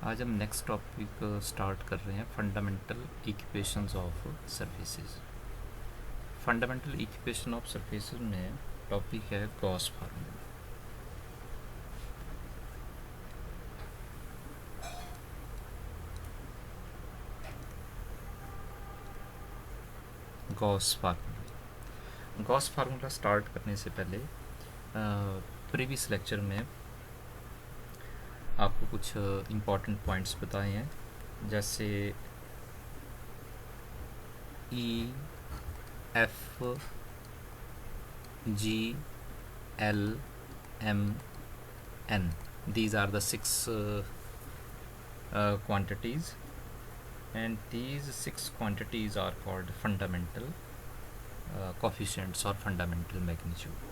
आज हम next topic start कर रहे हैं fundamental equations of surfaces. Fundamental equation of surfaces में टॉपिक है Gauss formula. Gauss formula start करने से पहले प्रीवियस लेक्चर में आपको कुछ इम्पॉर्टेंट पॉइंट्स बताए हैं, जैसे E F G L M N, these are the six quantities, and these six quantities are called fundamental coefficients or fundamental magnitude.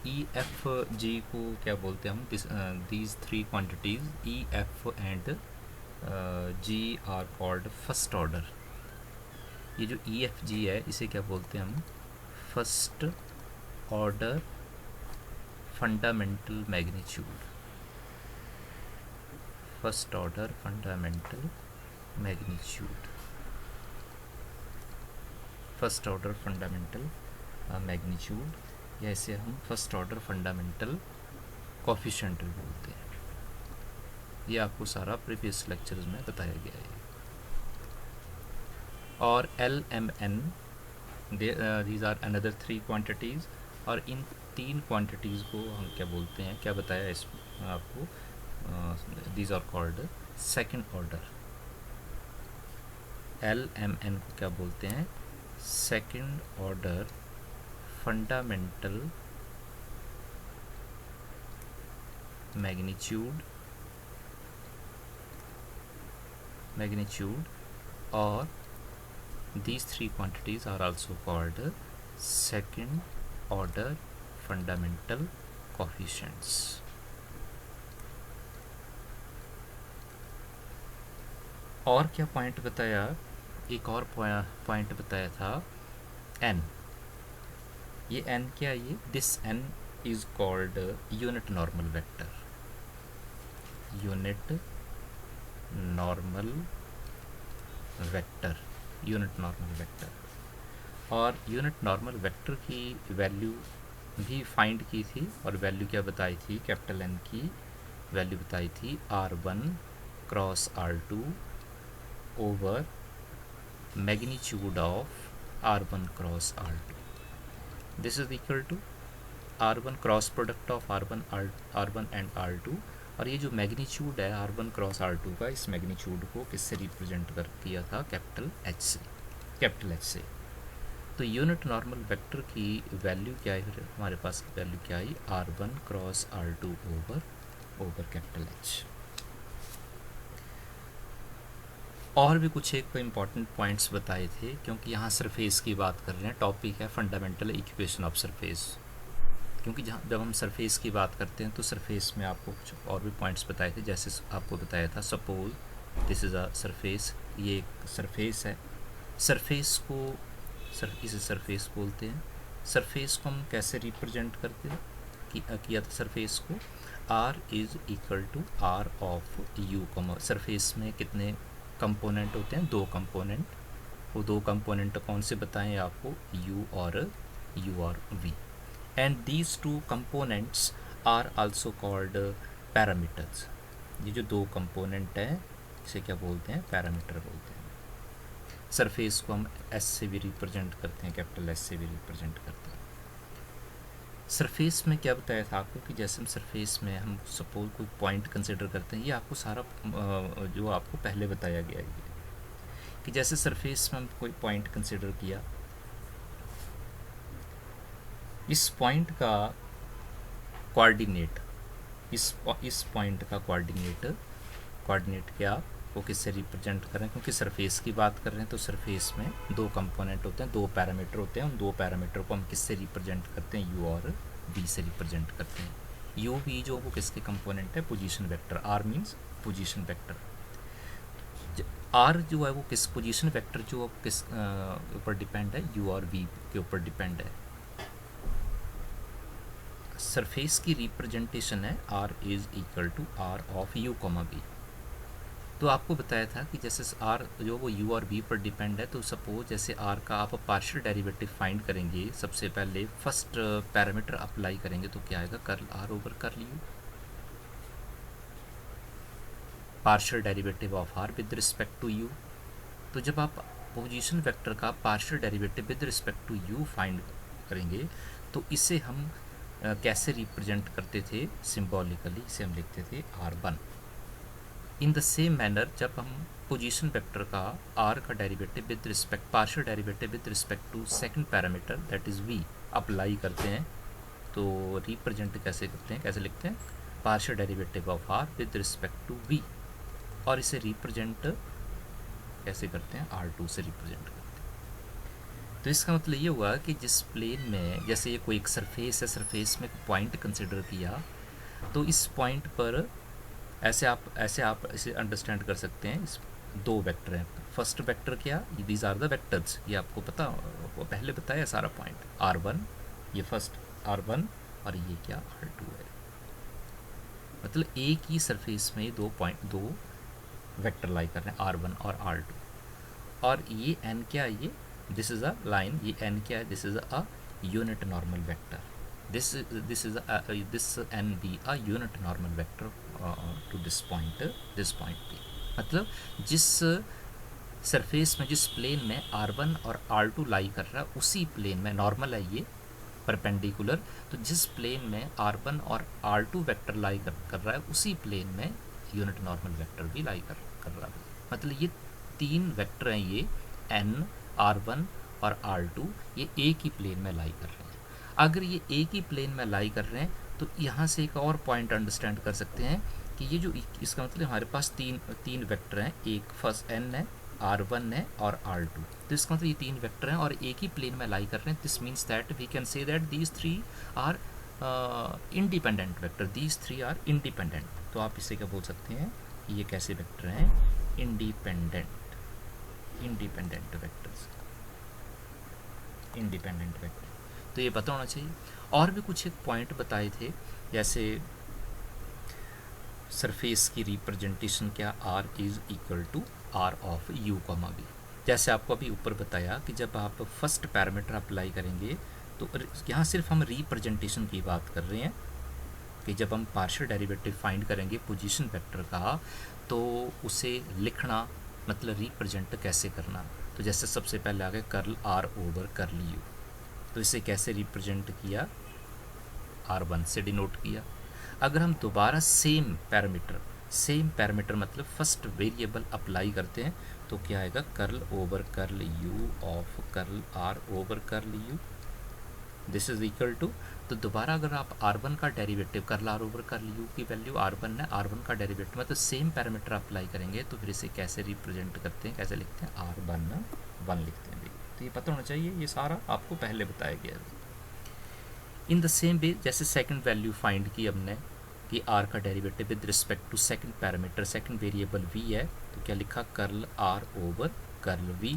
E F G को क्या बोलते हैं हम? these three quantities E F and G are called first order. ये जो E F G है इसे क्या बोलते हैं हम? First order fundamental magnitude. First order fundamental magnitude, first order fundamental magnitude, या इसे हम फर्स्ट ऑर्डर फंडामेंटल कोफिशिएंट भी बोलते हैं। ये आपको सारा प्रीवियस लेक्चर्स में बताया गया है। और L M N, these are another three quantities, और इन तीन क्वांटिटीज़ को हम क्या बोलते हैं, क्या बताया इस आपको? These are called second order. L M N को क्या बोलते हैं? सेकंड ऑर्डर फंडामेंटल मैग्नीट्यूड, और these three quantities are also called second order fundamental coefficients. और क्या पॉइंट बताया? एक और पॉइंट बताया था n। ये n क्या है? ये this n is called unit normal vector। Unit normal vector, unit normal vector. और यूनिट नॉर्मल वेक्टर की वैल्यू भी फाइंड की थी, और वैल्यू क्या बताई थी? कैपिटल N की वैल्यू बताई थी R1 cross R2 over magnitude of R1 cross R2। This is equal to R1 cross product of R1 and R2, और ये जो मैग्नीट्यूड है R1 क्रॉस R2 का, इस मैग्नीट्यूड को किससे रिप्रेजेंट कर किया था? कैपिटल H से। तो यूनिट नॉर्मल वेक्टर की वैल्यू क्या है? हमारे पास वैल्यू क्या आई? R1 cross R2 over capital H। और भी कुछ एक इम्पॉर्टेंट पॉइंट्स बताए थे, क्योंकि यहाँ सरफेस की बात कर रहे हैं। टॉपिक है फंडामेंटल इक्वेशन ऑफ सरफेस। क्योंकि जब हम सरफेस की बात करते हैं तो सरफेस में आपको कुछ और भी पॉइंट्स बताए थे, जैसे आपको बताया था suppose this is a surface, ये एक सरफेस है। सरफेस को इसे सरफेस बोलते हैं। सरफेस को हम कैसे रिप्रेजेंट करते हैं? किया था सरफेस को R is equal to R of U। Surface में कितने कंपोनेंट होते हैं? दो कंपोनेंट। वो दो कंपोनेंट कौन से बताएं आपको? U और V। And these two components are also called parameters. ये जो दो कंपोनेंट हैं इसे क्या बोलते हैं? पैरामीटर बोलते हैं। सरफेस को हम S से भी रिप्रेजेंट करते हैं, कैपिटल S से भी रिप्रेजेंट करते हैं। सरफेस में क्या बताया था आपको कि जैसे हम सरफेस में हम सपोज कोई पॉइंट कंसिडर करते हैं, ये आपको सारा जो आपको पहले बताया गया है कि जैसे सरफेस में हम कोई पॉइंट कंसिडर किया, इस पॉइंट का कोऑर्डिनेट, इस पॉइंट का कोऑर्डिनेट क्या वो किससे रिप्रेजेंट करें? क्योंकि सरफेस की बात कर रहे हैं तो सरफेस में दो कंपोनेंट होते हैं, दो पैरामीटर होते हैं। उन दो पैरामीटर को हम किससे रिप्रेजेंट करते हैं? U और V से रिप्रेजेंट करते हैं। U V जो वो किसके कंपोनेंट है? Position vector. R means position vector. R जो है वो किस पोजीशन वेक्टर जो किस ऊपर डिपेंड है? U और V के ऊपर डिपेंड है। सरफेस की रिप्रेजेंटेशन है R is equal to R of U, V। तो आपको बताया था कि जैसे आर जो वो यू और वी पर डिपेंड है, तो सपोज जैसे आर का आप पार्शियल डेरिवेटिव फाइंड करेंगे, सबसे पहले फर्स्ट पैरामीटर अप्लाई करेंगे तो क्या आएगा, curl R over curl U, partial derivative of R with respect to U. तो जब आप पोजीशन वेक्टर का partial derivative with respect to U find करेंगे तो इसे हम कैसे रिप्रेजेंट करते थे, सिंबॉलिकली इसे हम लिखते थे R1। In the same manner जब हम पोजीशन वेक्टर का R का derivative with respect partial derivative with respect to second parameter that is V apply करते हैं तो रिप्रेजेंट कैसे करते हैं, कैसे लिखते हैं, partial derivative of R with respect to V, और इसे रिप्रेजेंट कैसे करते हैं, R2 से रिप्रेजेंट करते हैं। तो इसका मतलब ये हुआ कि जिस प्लेन में जैसे ये कोई एक सरफेस है, सरफेस में पॉइंट कंसिडर किया, तो इस पॉइंट पर ऐसे आप इसे अंडरस्टैंड कर सकते हैं, इस दो वेक्टर हैं। फर्स्ट वेक्टर क्या, दीज आर द वेक्टर्स, ये आपको पता, वो पहले बताया सारा पॉइंट, R1 ये फर्स्ट R1 और ये क्या R2 है। मतलब एक ही सरफेस में दो वेक्टर लाई कर रहे हैं R1 और R2, और ये n क्या है, ये दिस इज़ अ लाइन, ये n क्या है, this is a unit normal vector, this n be a unit normal vector to this point पे। मतलब जिस सरफेस में, जिस प्लेन में R1 और R2 लाई कर रहा है उसी प्लेन में, नॉर्मल है ये परपेंडिकुलर, तो जिस प्लेन में R1 और R2 वेक्टर लाई कर रहा है उसी प्लेन में यूनिट नॉर्मल वेक्टर भी लाई कर रहा है। मतलब ये तीन वेक्टर हैं, ये n, R1 और R2, ये एक ही प्लेन में लाई कर रहे हैं। अगर ये एक ही प्लेन में लाई कर रहे हैं तो यहाँ से एक और पॉइंट अंडरस्टैंड कर सकते हैं कि ये जो इसका मतलब हमारे पास तीन वेक्टर हैं, एक फर्स्ट n है, R1 है और R2, तो इसका मतलब ये तीन वेक्टर हैं और एक ही प्लेन में लाई कर रहे हैं। This means that we can say that these three are independent vector, these three are independent. तो आप इसे क्या बोल सकते हैं, ये कैसे वेक्टर हैं, इंडिपेंडेंट वेक्टर्स, इंडिपेंडेंट वेक्टर। तो ये पता होना चाहिए। और भी कुछ एक पॉइंट बताए थे, जैसे सरफेस की रिप्रेजेंटेशन क्या, R is equal to R of U, V। जैसे आपको अभी ऊपर बताया कि जब आप फर्स्ट पैरामीटर अप्लाई करेंगे तो यहाँ सिर्फ हम रिप्रेजेंटेशन की बात कर रहे हैं कि जब हम पार्शियल डेरिवेटिव फाइंड करेंगे पोजीशन वेक्टर का तो उसे लिखना, मतलब रिप्रेजेंट कैसे करना। तो जैसे सबसे पहले आ गया curl R over curl U, तो इसे कैसे रिप्रेजेंट किया, R1 से डिनोट किया। अगर हम दोबारा सेम पैरामीटर मतलब फर्स्ट वेरिएबल अप्लाई करते हैं तो क्या आएगा, curl over curl U of curl R over curl U, this is equal to. तो दोबारा अगर आप R1 का derivative curl R over curl U की वैल्यू R1 है, R1 का डेरिवेटिव मतलब सेम पैरामीटर अप्लाई करेंगे तो फिर इसे कैसे रिप्रेजेंट करते हैं, कैसे लिखते हैं, R1 लिखते हैं। तो ये पता होना चाहिए, ये सारा आपको पहले बताया गया है। इन द सेम वे जैसे सेकंड वैल्यू फाइंड की हमने कि R का derivative with respect to second parameter, second variable V है, तो क्या लिखा, curl R over curl V,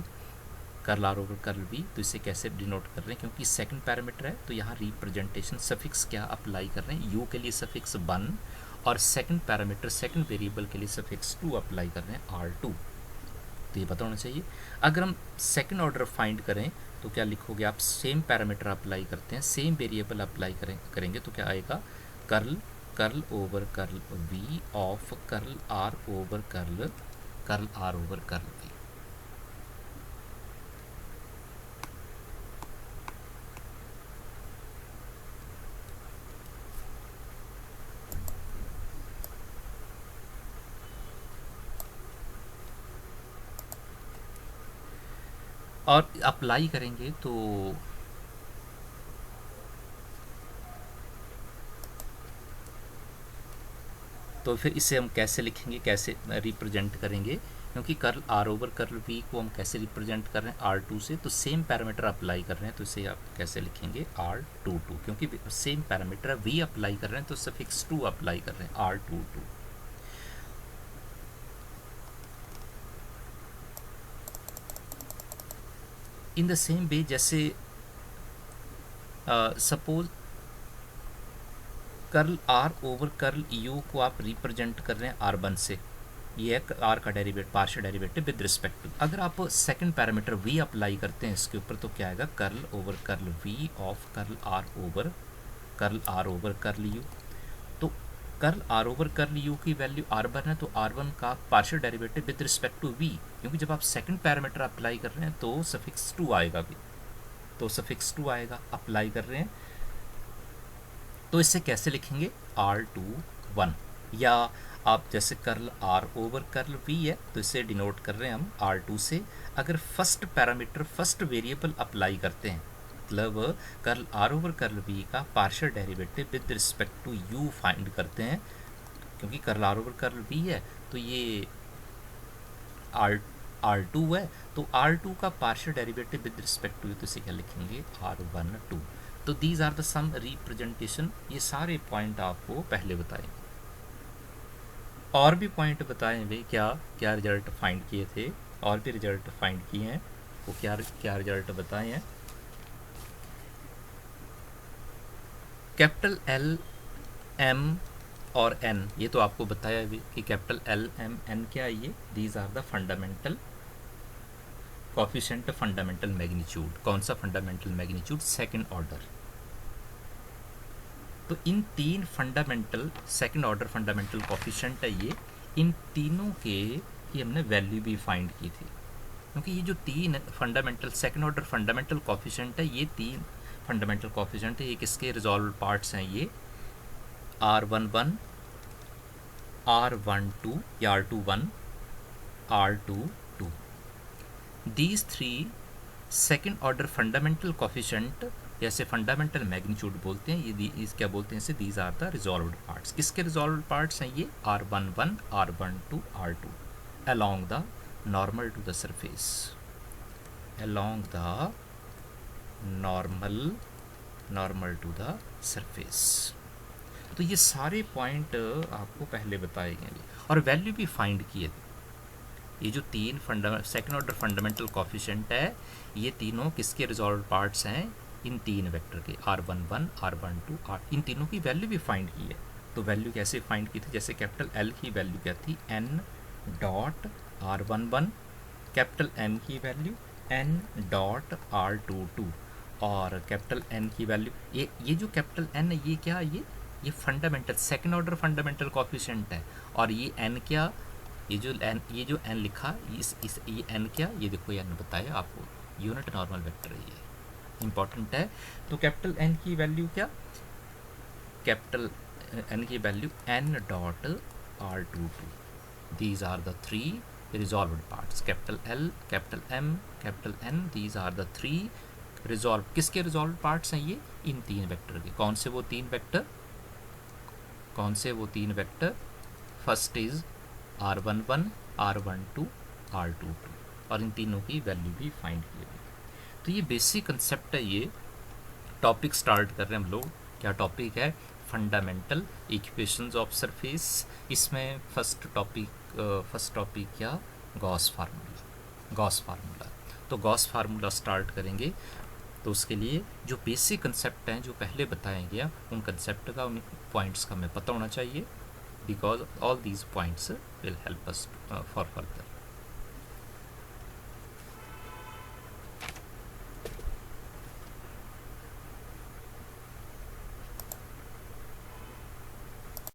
curl R over curl V। तो इसे कैसे डिनोट कर रहे हैं, क्योंकि सेकंड पैरामीटर है तो यहाँ रिप्रेजेंटेशन सफिक्स क्या अप्लाई कर रहे हैं, U के लिए सफिक्स 1 और सेकंड पैरामीटर सेकंड वेरिएबल के लिए सफिक्स 2 अप्लाई कर रहे हैं R2। तो ये पता होना चाहिए। अगर हम सेकंड ऑर्डर फाइंड करें तो क्या लिखोगे आप, सेम पैरामीटर अप्लाई करते हैं, सेम वेरिएबल अप्लाई करेंगे तो क्या आएगा, curl over curl V of curl R over curl R over curl V। और अप्लाई करेंगे तो फिर इसे हम कैसे लिखेंगे, कैसे रिप्रेजेंट करेंगे, क्योंकि curl R over curl V को हम कैसे रिप्रेजेंट कर रहे हैं, R2 से, तो सेम पैरामीटर अप्लाई कर रहे हैं तो इसे आप कैसे लिखेंगे, R22, क्योंकि सेम पैरामीटर V अप्लाई कर रहे हैं तो सफिक्स 2 अप्लाई कर रहे हैं, R22। In the same way जैसे suppose curl R over curl U को आप रिप्रेजेंट कर रहे हैं R1 से, ये है आर का derivative, partial derivative with respect to. अगर आप सेकंड पैरामीटर वी अप्लाई करते हैं इसके ऊपर तो क्या आएगा, curl over curl V of curl R over curl U. तो curl R over curl U की वैल्यू R1 है, तो R1 का partial derivative with respect to V, क्योंकि जब आप सेकंड पैरामीटर अप्लाई कर रहे हैं तो सफिक्स 2 आएगा भी, तो सफिक्स 2 आएगा, अप्लाई कर रहे हैं। तो इसे कैसे लिखेंगे, R21, या आप जैसे curl R over curl V है तो इसे डिनोट कर रहे हैं हम R2 से। अगर first parameter first variable apply करते हैं, मतलब curl R over curl V का partial derivative with respect to U find करते हैं, क्योंकि curl R over curl V है तो ये R2 है, तो R2 का partial derivative with respect to, तो इसे क्या लिखेंगे, R12। तो these are the some representation, ये सारे पॉइंट आपको पहले बताएंगे। और भी पॉइंट बताएं वे, क्या क्या रिजल्ट फाइंड किए थे, और भी रिजल्ट फाइंड किए हैं, वो क्या क्या रिजल्ट बताए हैं। कैपिटल L M और N, ये तो आपको बताया भी कि कैपिटल L M N क्या है, ये these are the fundamental coefficient fundamental magnitude. कौन सा फंडामेंटल मैग्नीट्यूड, सेकंड ऑर्डर। तो इन तीन fundamental second order fundamental coefficient है ये, इन तीनों के ही हमने वैल्यू भी फाइंड की थी, क्योंकि ये जो तीन fundamental second order fundamental coefficient है, ये तीन फंडामेंटल कोफिशिएंट है, ये किसके रिजॉल्व पार्ट्स हैं, ये R11 R12 या R21 R22। These three second order fundamental coefficient, जैसे फंडामेंटल मैग्नीट्यूड बोलते हैं, ये इस क्या बोलते हैं इसे, these are the resolved parts. किसके रिजॉल्व्ड पार्ट्स हैं ये, R11 R12 R2 along the normal to the surface, along the normal to the surface. तो ये सारे पॉइंट आपको पहले बताए गए और वैल्यू भी फाइंड किए थे। ये जो तीन सेकंड ऑर्डर फंडामेंटल कोफिशिएंट है, ये तीनों किसके रिजॉल्व पार्ट्स हैं, इन तीन वेक्टर के, R11 R12 इन तीनों की वैल्यू भी फाइंड की है। तो वैल्यू कैसे फाइंड की थी, जैसे कैपिटल L की वैल्यू क्या थी, N dot R11, capital M की वैल्यू N डॉट R22, और कैपिटल N की वैल्यू, ये जो कैपिटल N है ये क्या है, ये fundamental second order fundamental coefficient है, और ये N क्या, ये जो n लिखा, ये n क्या, ये देखो ये n बताया आपको, यूनिट नॉर्मल वेक्टर है, ये इंपॉर्टेंट है। तो कैपिटल N की वैल्यू क्या, कैपिटल N की value n dot R22। These are the three resolved parts, capital L capital M capital N, these are the three resolve, किसके रिजॉल्व पार्ट्स हैं ये, इन तीन वेक्टर के। कौन से वो तीन vector, first is R11 R12 R22, और इन तीनों की वैल्यू भी फाइंड की गई। तो ये बेसिक कंसेप्ट है, ये टॉपिक स्टार्ट कर रहे हैं हम लोग। क्या टॉपिक है, फंडामेंटल इक्वेशंस ऑफ सरफेस। इसमें फर्स्ट टॉपिक क्या, गॉस फार्मूला। तो गॉस फार्मूला स्टार्ट करेंगे, तो उसके लिए जो बेसिक कंसेप्ट हैं जो पहले बताया गया, उन कंसेप्ट का, उन पॉइंट्स का हमें पता होना चाहिए, because all these points will help us for further